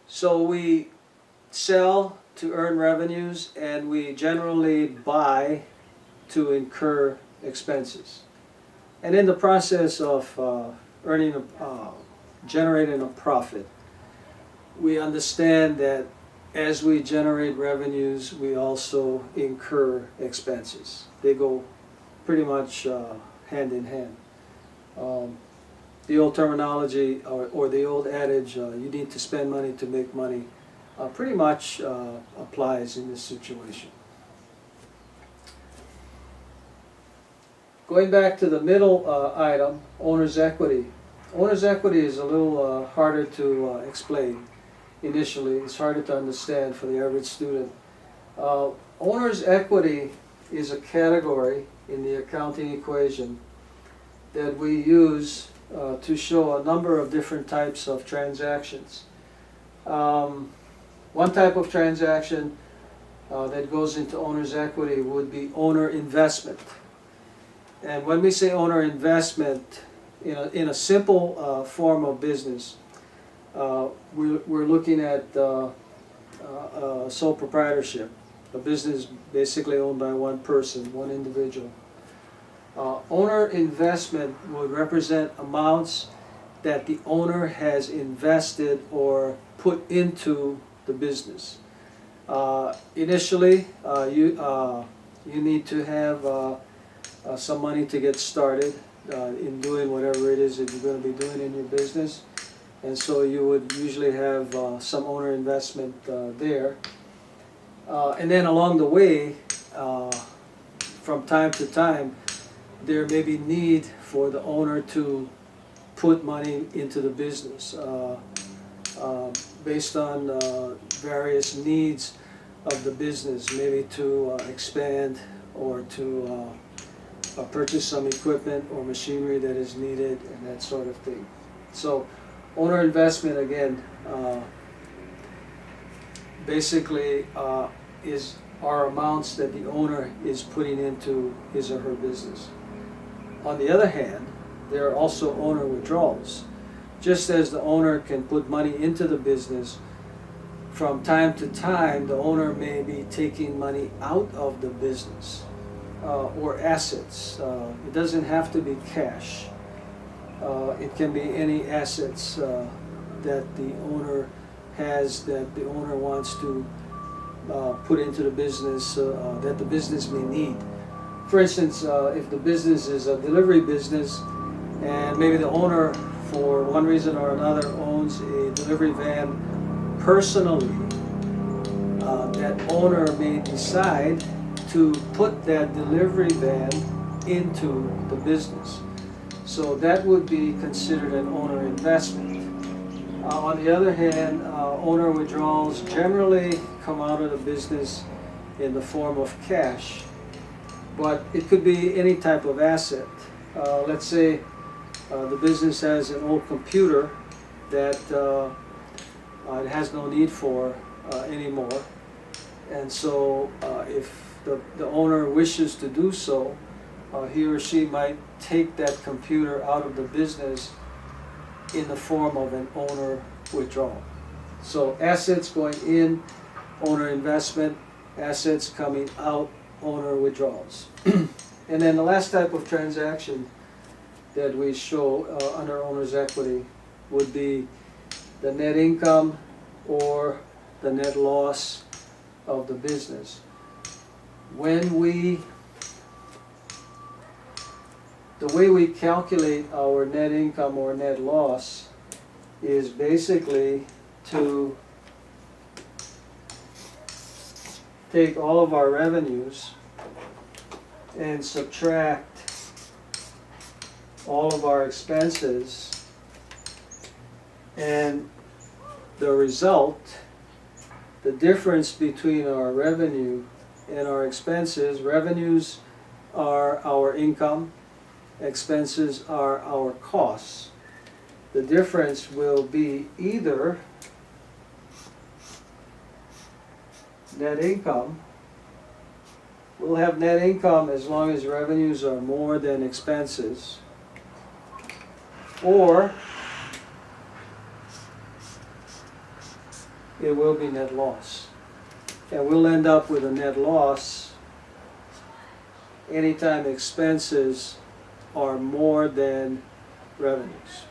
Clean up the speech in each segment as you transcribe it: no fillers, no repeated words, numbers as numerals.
So we sell to earn revenues, and we generally buy to incur expenses. And in the process of generating a profit, we understand that as we generate revenues, we also incur expenses. They go pretty much hand in hand. The old terminology, or the old adage, you need to spend money to make money, pretty much applies in this situation. Going back to the middle item, owner's equity. Owner's equity is a little harder to explain initially. It's harder to understand for the average student. Owner's equity is a category in the accounting equation that we use to show a number of different types of transactions. One type of transaction that goes into owner's equity would be owner investment. And when we say owner investment, in a simple form of business, we're looking at sole proprietorship, a business basically owned by one person, one individual. Owner investment would represent amounts that the owner has invested or put into the business. Initially, you need to have some money to get started in doing whatever it is that you're going to be doing in your business, and so you would usually have some owner investment there. And then along the way, from time to time, there may be need for the owner to put money into the business based on various needs of the business, maybe to expand or to purchase some equipment or machinery that is needed and that sort of thing. So owner investment, again, basically are amounts that the owner is putting into his or her business. On the other hand, there are also owner withdrawals. Just as the owner can put money into the business, from time to time the owner may be taking money out of the business or assets. It doesn't have to be cash. It can be any assets that the owner has, that the owner wants to put into the business, that the business may need. For instance, if the business is a delivery business and maybe the owner, for one reason or another, owns a delivery van personally, that owner may decide to put that delivery van into the business. So that would be considered an owner investment. On the other hand, owner withdrawals generally come out of the business in the form of cash, but it could be any type of asset. Let's say the business has an old computer that it has no need for anymore, and so if the owner wishes to do so, he or she might take that computer out of the business in the form of an owner withdrawal. So assets going in, owner investment; assets coming out, owner withdrawals. And then the last type of transaction that we show under owner's equity would be the net income or the net loss of the business. The way we calculate our net income or net loss is basically to take all of our revenues and subtract all of our expenses, and the result, the difference between our revenue and our expenses. Revenues are our income, expenses are our costs. The difference will be either net income. We'll have net income as long as revenues are more than expenses, or it will be net loss. And we'll end up with a net loss anytime expenses are more than revenues.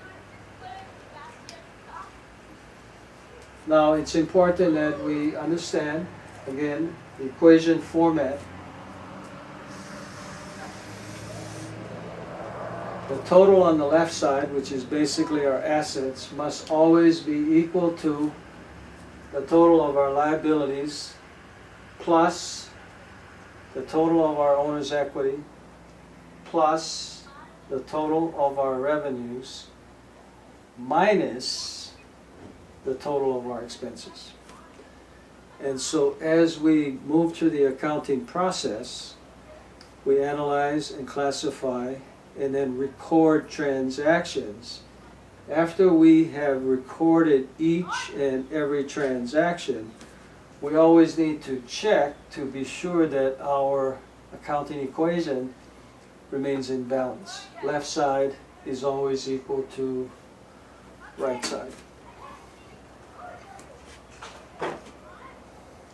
Now, it's important that we understand, again, the equation format. The total on the left side, which is basically our assets, must always be equal to the total of our liabilities plus the total of our owner's equity plus the total of our revenues minus the total of our expenses. And so as we move through the accounting process, we analyze and classify and then record transactions. After we have recorded each and every transaction, we always need to check to be sure that our accounting equation remains in balance. Left side is always equal to right side.